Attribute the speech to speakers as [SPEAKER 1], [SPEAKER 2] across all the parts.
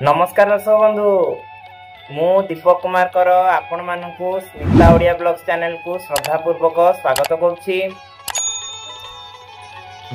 [SPEAKER 1] नमस्कार दर्शक बंधु मु दीपक कुमार कर आपण मानकु स्मिता ओडिया ब्लॉग्स चैनल को श्रद्धापूर्वक स्वागत करुछि।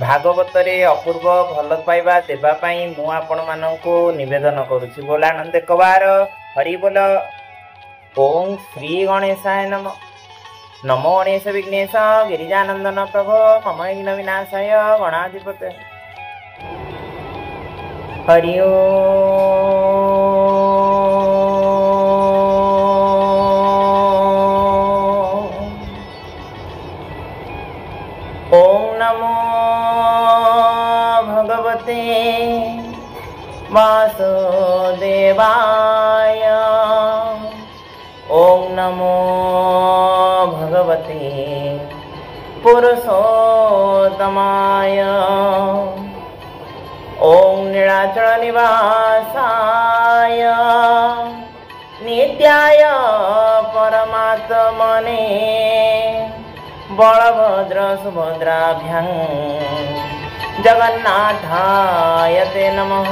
[SPEAKER 1] भागवत रे अपूर्व भल पाइबा देबा पई मु आपण मानकु निवेदन करुछि। बोल आनंद कबार हरि बोल। ओम श्री गणेशाय नमः। नमो गणेश विघ्नेश गिरिजानंदन प्रभो मम विघ्न विनाशाय गणाधिपते। हरि ओम नमो भगवते वासुदेवाय। ओम नमो भगवते पुरुषोत्तमाय। ओम नीलाचल निवासाय नित्याय परमात्मने बलभद्र सुभद्राभ्यां जगन्नाथाय ते नमः।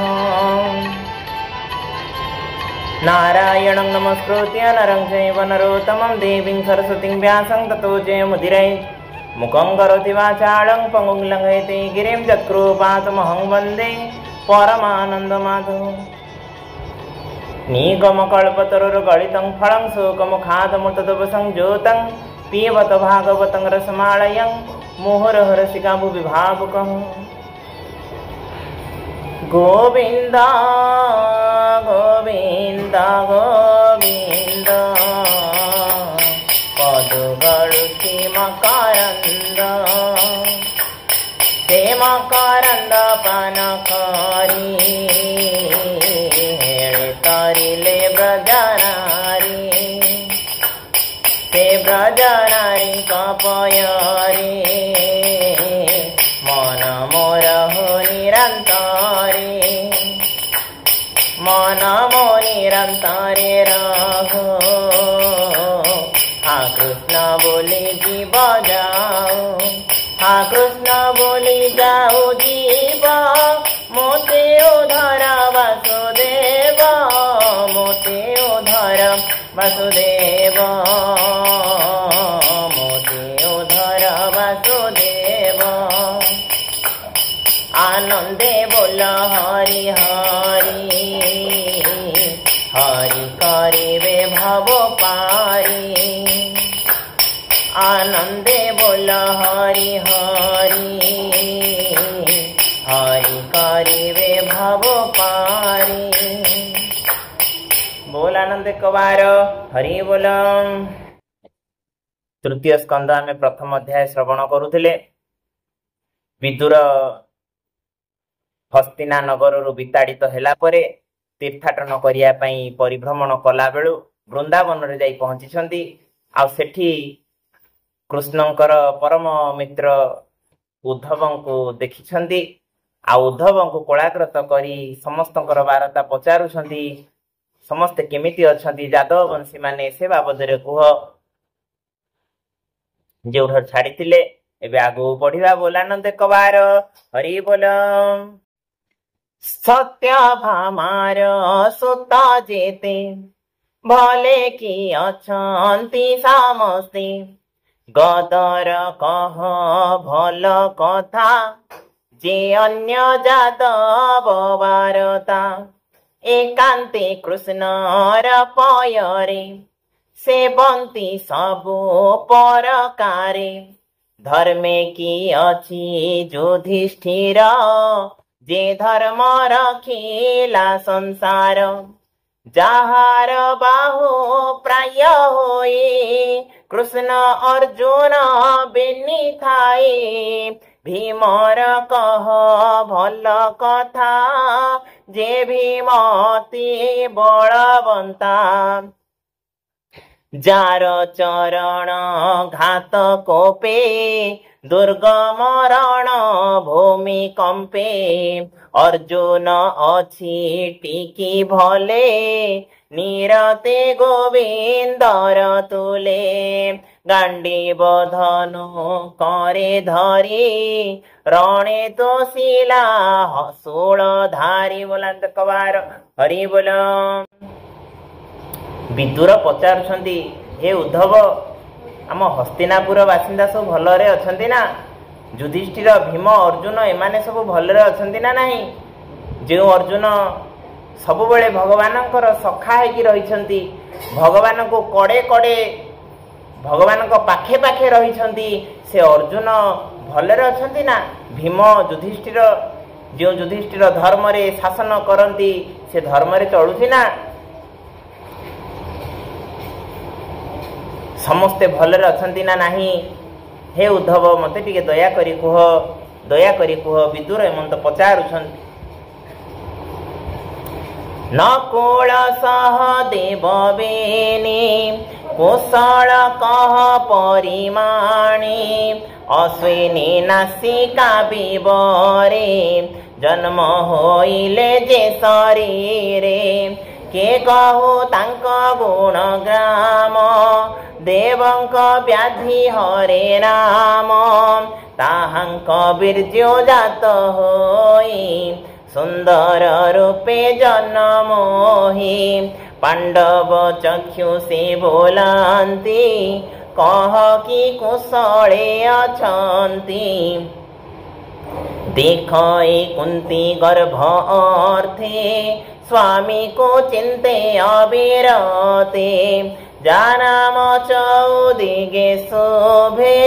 [SPEAKER 1] नारायणं नमस्कृत्य नरं चैव नरोत्तमं देवीं सरस्वतीं व्यासं ततो जयमुदीरयेत्। मुखं करोति वाचालं पङ्गुं लङ्घयते गिरिं यत्कृपातमहं वन्दे परमानन्दमाधवम्। निगमकल्पतरुर्गलितं फलं शोकमुखादमृतदवसं ज्योतं पिबत भागवतं रसमालयं मुहुरहरसिका भुवि भावुकः। गोविन्द गोविन्द गोविन्द पदुगळु मकरंद ते मकरंद पानकारी तरिले ब्रजनारी ते ब्रजनारी कपयारी मन मोर हो निरंतरी मन मो निरंतरे रहो। हाँ कृष्ण बोली जीव जाओ हाँ कृष्ण बोली जाओ जीव मोते उधर वासुदेव मोते उधर वासुदेव मोते उधर वासुदेव। आनंदे बोल हरि हरि हरि करिबे भव पारी। आनंदे बोल हरि हरि हरि करिबे भव पारी। बोल आनंद कबार हरि बोल। तृतीय स्कंद आमे प्रथम अध्याय श्रवण करुथिले। विदुर हस्तिना नगर विताड़ित हेला परे तीर्थाटन करिया पई परिभ्रमण कला बेलु वृंदावन रे जाई पहुंची। आ सेठी कृष्णंकर परम मित्र उद्धव को देखिछंती। आ उद्धव को कोलाग्रत करी समस्तंकर वार्ता पचारुछंती। समस्ते केमिति अछंती जादव वंशी माने से बाबद रे कुह जेउठर छाड़ीतिले एबे आगु पढिबा। बोलानंद कबार हरि बोल। सत्यभामार सुता जेते भले की अछंती समस्ते गदर कह भल कथा जे अन्य जादव वारता। एकांते कृष्णर पयरे सेवंती सबु परकारे धर्मे की अछि युधिष्ठिर जे धर्म रखिला संसार। जाहार बाहु प्राय होए कृष्ण अर्जुन बेनी थाए भीमर कह भल कथा जे भीमती बलवंता। जार चरण घात कोपे दुर्गम रण भूमि कंपे अर्जुन अछि टिकी भले निरते गोविंदर तुले गांडीव धनु करे धरी रणे तो शिला हसूल धारी बोलांत कवार हरि बोल। विदुर पचारुछंती हे उद्धव आम हस्तिनापुर बासिंदा सब भलरे अछंती ना युधिष्ठिर भीम अर्जुन एमाने सब भलरे अछंती ना नाही जो अर्जुन सब बेले भगवानंकर सखा हेकि रहिछंती भगवान को कड़े कड़े भगवान को पाखे पाखे रहिछंती से अर्जुन भलरे अछंती ना भीम युधिष्ठिर जो युधिष्ठिर धर्म रे शासन करंती से धर्म रे चलुछि ना समस्ते भलरे अछंती ना नाही हे उद्धव मते टिके दया करी कुह विदुर एमंत पचारुछंती नकुल सह देव बेनी कुशल कह परिमाणी अश्विनी नासिका विवरे जन्म होइले जे शरीरे के कहु तांक गुण ग्राम देवंक व्याधि हरे नाम ताहांक वीर्य जात होई सुंदर रूपे जन्मोहि पांडव चक्षु से बोलांती कह कि कुशले अछंती देख कुंती गर्भ अर्थे स्वामी को चिंते अविरते जानाम चौदिगे शोभे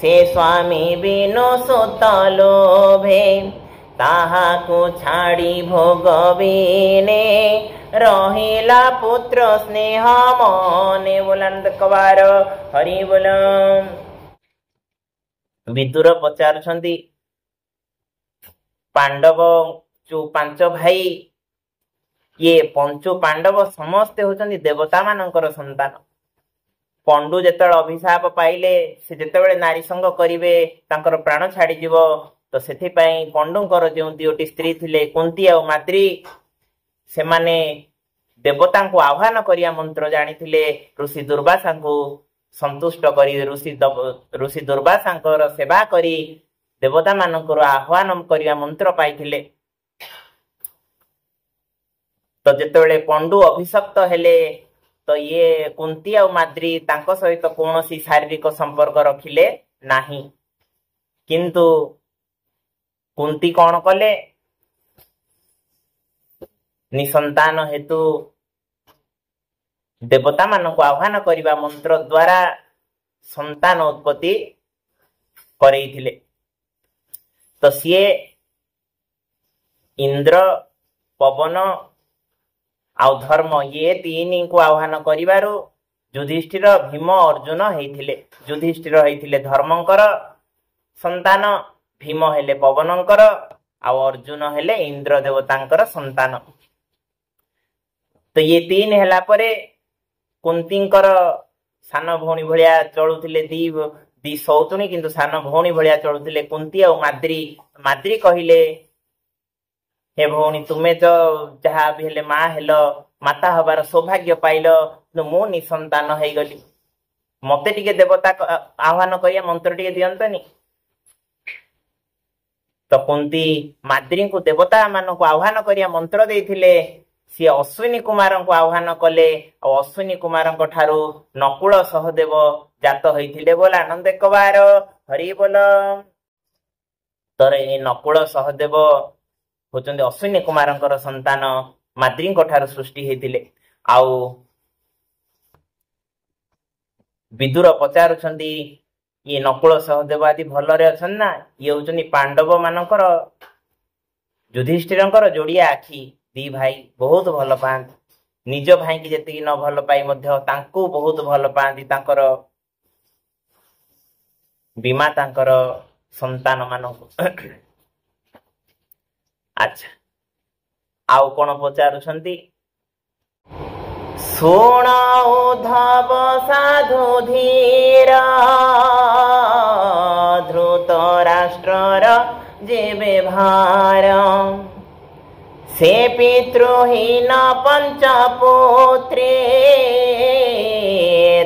[SPEAKER 1] से स्वामी बिनु सुत लोभे ताहाकु छाड़ी भोगविने रहिला पुत्र स्नेह मने बोलांत कवार हरि बोल। विदुर पचारुछंती पांडव जो पांच भाई ये पंचु पांडव समस्ते होचंदी देवता मानकर संतान पंडु जेतेबेले अभिशाप पाइले से जेतेबेले नारी संग करिवे तांकर प्राण छाड़ी जीवो तो सेथि पई पंडुंकर जो दुईटी स्त्री थिले कुंती और माद्री से माने देवता को आह्वान करिया मंत्र जानिथिले ऋषि दुर्वासा को संतुष्ट करी ऋषि दुर्वासा सेवा करी देवता मानकर आह्वान करिया मंत्र पाइथिले तो जेतेबेले पंडु अभिशप्त हेले तो ये कुंती और माद्री तांको सहित कौनसी शारीरिक संपर्क रखिले नाही किंतु कुंती कौन कले निसंतान हेतु देवता मान को आह्वान करिबा मंत्र द्वारा संतान उत्पत्ति करैथिले तो सीए इंद्र पवन आउ धर्म ये तीन को आह्वान करिबारु युधिष्ठिर भीम अर्जुन हेइथिले युधिष्ठिर हेइथिले धर्मंकर संतान भीम हेले पवनंकर आउ अर्जुन हेले इंद्र देवतांकर संतान तो ये तीन हेला परे कुंतींकर सान भौणी भलिया चलुथिले दी सौतुणी किंतु सान भौणी भलिया चलुथिले कुंती और माद्री माद्री कहिले हे भौणी तुम्हें जो जहाँ भी हेले माँ हेल माता हबार सौभाग्य पाइल मु निसंतान है गली मते टिके देवता आह्वान करिया मंत्र टिके दियंतनी तो कुंती माद्री को देवता मान को आह्वान करिया मंत्र देथिले सी अश्विनी कुमार को आह्वान कले और अश्विनी कुमार ठारू नकुल सहदेव जात होइथिले बोल आनंद कबार हरि बोल तर ए नकुल सहदेव होचंदी अश्विनी कुमार संतान माद्री ठारू सृष्टि हेतिले आउ विदुर पचारुछंदी ये नकुल सहदेव आदि भलरे अछन ना ये होचंदी पांडव मानकर युधिष्ठिरंकर जोड़िया आखि दी भाई बहुत भल पाती निज भाई की जेतिकी न भल पाई मध्य तांको बहुत भल पाती तांकर बीमा तांकर संतान मानक अच्छा आउ कौन पचारुछंती सुण उद्धव साधु धीर धृत राष्ट्रर जे व्यवहार से पितृहीन पंचपुत्रे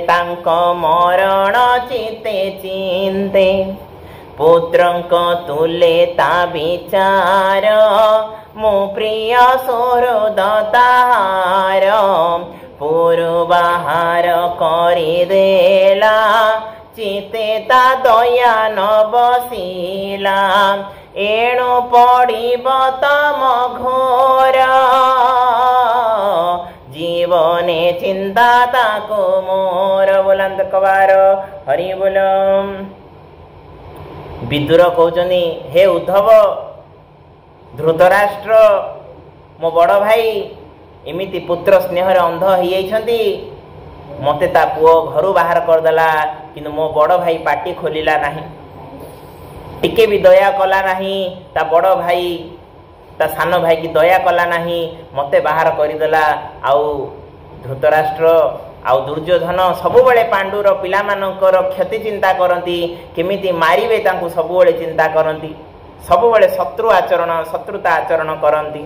[SPEAKER 1] तांक मरण चिते चिंते पुत्रंक तुले ता विचार मो प्रिय सौहृद ताहार पूर्वाहार करिदेला चिते ता दया न बसिला एणु पड़िब तम घोर जीवने चिंता ताको मोर। बुलंद कबार हरि बोल। विदुर कहउचनी हे उद्धव धृतराष्ट्र मो बड़ भाई एमिति पुत्र स्नेह अंध हो जाइछंती मते ता पुओ घरु बाहर करदेला किंतु मो बड़ भाई पाटी खोलिला नाही टिके भी दया कला नाही ता बड़ भाई ता सान भाई की दया कला नाही मते बाहर करदेला। आउ धृतराष्ट्र आउ दुर्योधन सबुबले पांडुर पिला मानकर क्षति चिंता करती केमिति मारिबे तांकु सबुबले चिंता करती सबुबले शत्रु आचरण शत्रुता आचरण करती।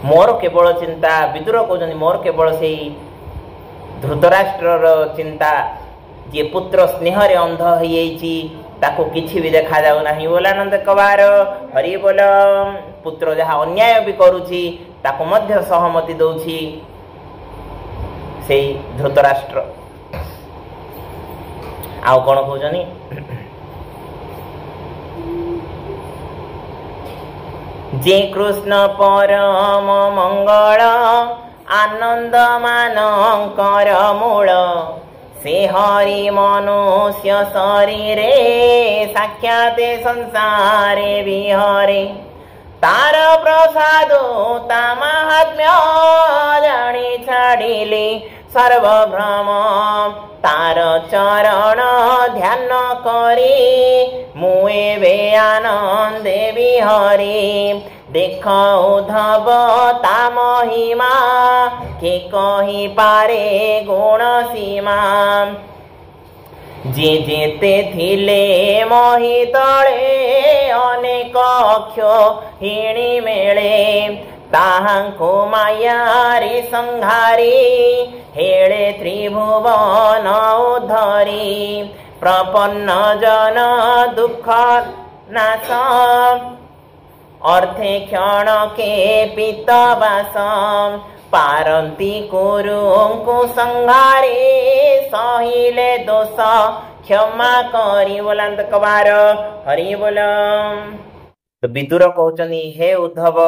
[SPEAKER 1] मोर केवल चिंता विदुर कहउचंदी मोर केवल से धृतराष्ट्र चिंता जे पुत्र स्नेह रे अंध हो जाइछि ताको किछि भी देखा जाउ नाही। बोलानंद कबार हरि बोल। पुत्र जहा अन्याय भी करूछि ताको मध्य सहमति दउछि से धृतराष्ट्र। आउ कोन कहउचनी जे कृष्ण परम मंगल आनंद मानकर मूल से हरि मनुष्य शरीरे साक्षाते संसारे विहरे तार प्रसाद ता महात्म्य जानी छाड़िले सर्वभ्रम तार चरण ध्यान करी मुए वे आनंदे विहरे देख उद्धव ता महिमा के कही पारे गुण सीमा जे जेते थिले मही तले अनेक अक्षोहिणी मेले ताहांको मायारी संहारी हेळे त्रिभुवन उद्धरी प्रपन्न जन दुख नाश अर्थे क्षण के पितवास पारंती कुरुंकु संहारे सहिले दोष क्षमा करी। बोलंत कबार हरि बोल। तो विदुर कहउचनी हे उद्धव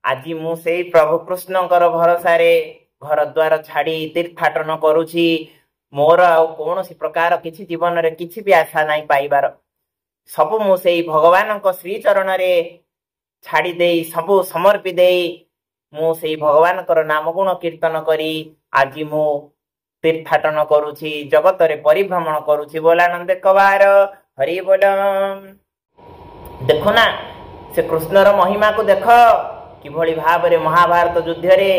[SPEAKER 1] आज मु सेई प्रभु कृष्णकर भरोसा रे घर द्वार छाड़ी तीर्थाटन करुछि मोर आ कोनोसी प्रकार किछि जीवन रे किछि भी आशा नाही पाइबार सब मु सेई भगवानक श्री चरण रे छाड़ी देई सबु समर्पी देई मु सेई भगवानकर नाम गुण कीर्तन करी आज मु तीर्थाटन करुछि जगत रे परिभ्रमण करुछि। बोलानंद कबार हरि बोल। देखो ना से कृष्णर महिमा को देख किभଳି भाବରେ महाभारत युद्ध रे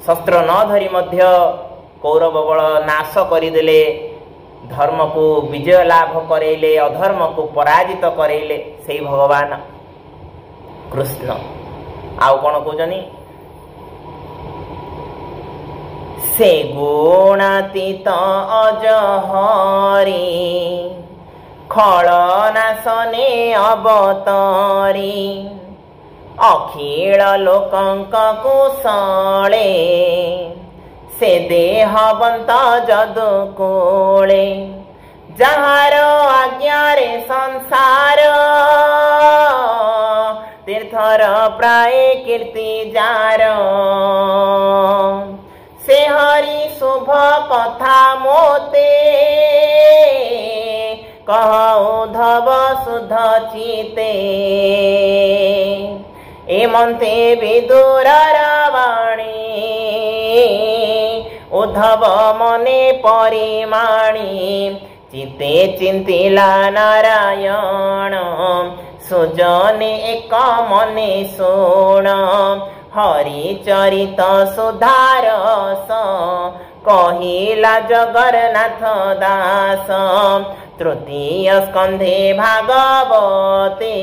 [SPEAKER 1] शस्त्र न धरी मध्य कौरव बल नाश करदेले धर्म को विजय लाभ करेले अधर्म को पराजित करेले से भगवान कृष्ण। आउ कौन कहउचनी से गुणातीत अजहरी खलनाशने अवतरी अखिल लोकंक कुशले से देहवंत जदुकूले जहार आज्ञारे संसार तीर्थर प्राय कीर्ति जार से हरि शुभ कथा मोते कह उद्धव शुद्ध चिते एमंते विदुर रावाणी उद्धव मने परिमाणी चिते चिंतिला नारायण सुजने एक मने सुण हरि चरित सुधारस कहिला जगन्नाथ दास तृतीय स्कंधे भागवते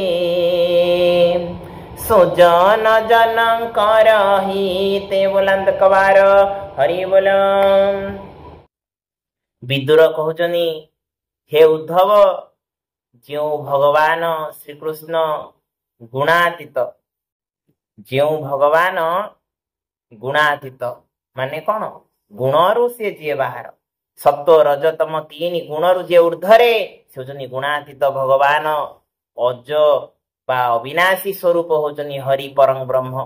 [SPEAKER 1] सुजन जनकर हिते बोलांत कबार हरि बोल। विदुर कहउचनी हे उद्धव जो भगवान श्रीकृष्ण गुणातीत जो भगवान गुणातीत माने कौन गुणरु से जी बाहर सत्व रजतम तीन गुणरु जे ऊर्धरे से गुणातीत भगवान अज बा अविनाशी स्वरूप होचनी हरि परम ब्रह्म।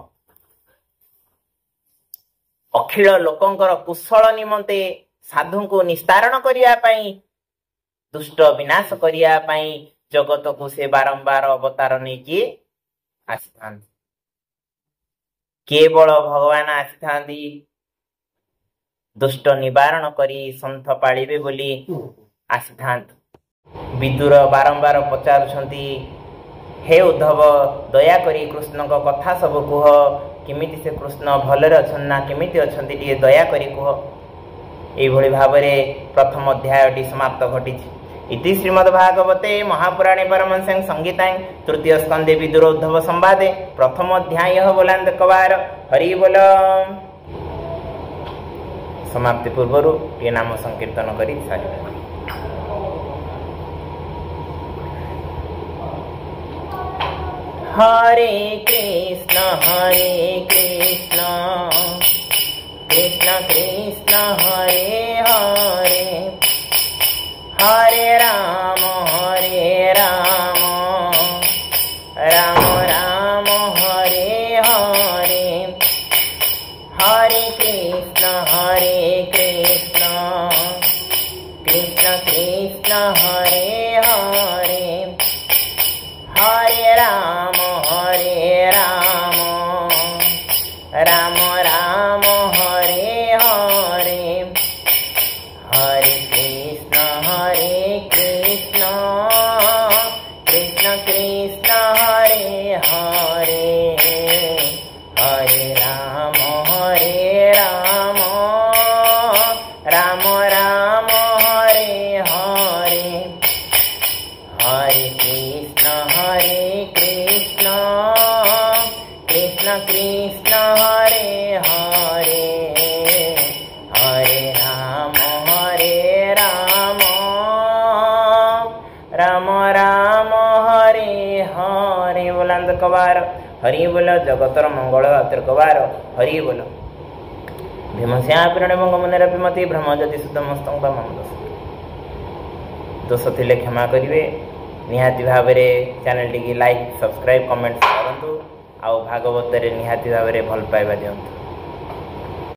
[SPEAKER 1] अखिल लोकंकर कुशल निमंते साधु को निस्तारण करिया पई दुष्ट विनाश करिया पई जगत को से बारंबार अवतार नहीं कि आसी केवल भगवान आसी दुष्ट निवारण करी संथ पालिबे बोली आसी। विदुर बारंबार पचारुछंती हे उद्धव दया करी कृष्ण को कथा सब कुह किमिति से कृष्ण भलरे अछन ना किमिति अछंती टिए दया करी कुह। एई भली भाबरे प्रथम अध्यायटी समाप्त घटिछि। इति श्रीमद्भागवते महापुराणे परमहंस्यां संहितां तृतीय स्कंदे विदुर उद्धव संवादे प्रथम अध्याय बोलांत कवार हरि बोल। समाप्ति पूर्व ये नाम संकीर्तन करी सारी। हरे कृष्ण कृष्ण कृष्ण हरे हरे हरे राम राम राम हरे हरे हरे कृष्ण कृष्ण कृष्ण हरे हरे हरे राम राम राम हरे हरे हरे कृष्ण कृष्ण कृष्ण हरे हरे हरे राम राम राम हरे हरे हरे कृष्ण कृष्ण कृष्ण हरे हरे हरे राम राम राम हरे हरे बोलांद कबार हरि बोल। जगतर मंगल आतर कबार हरि बोल। भीमस्या पिरण बंग मुनेर विमति भ्रम जति सुतमस्तंग मम दोष थिले क्षमा करिवे। निहाती भाव channel T like subscribe comments करंतु आउ भागवत रे निहाती भाव भल पाइबा दियंतु।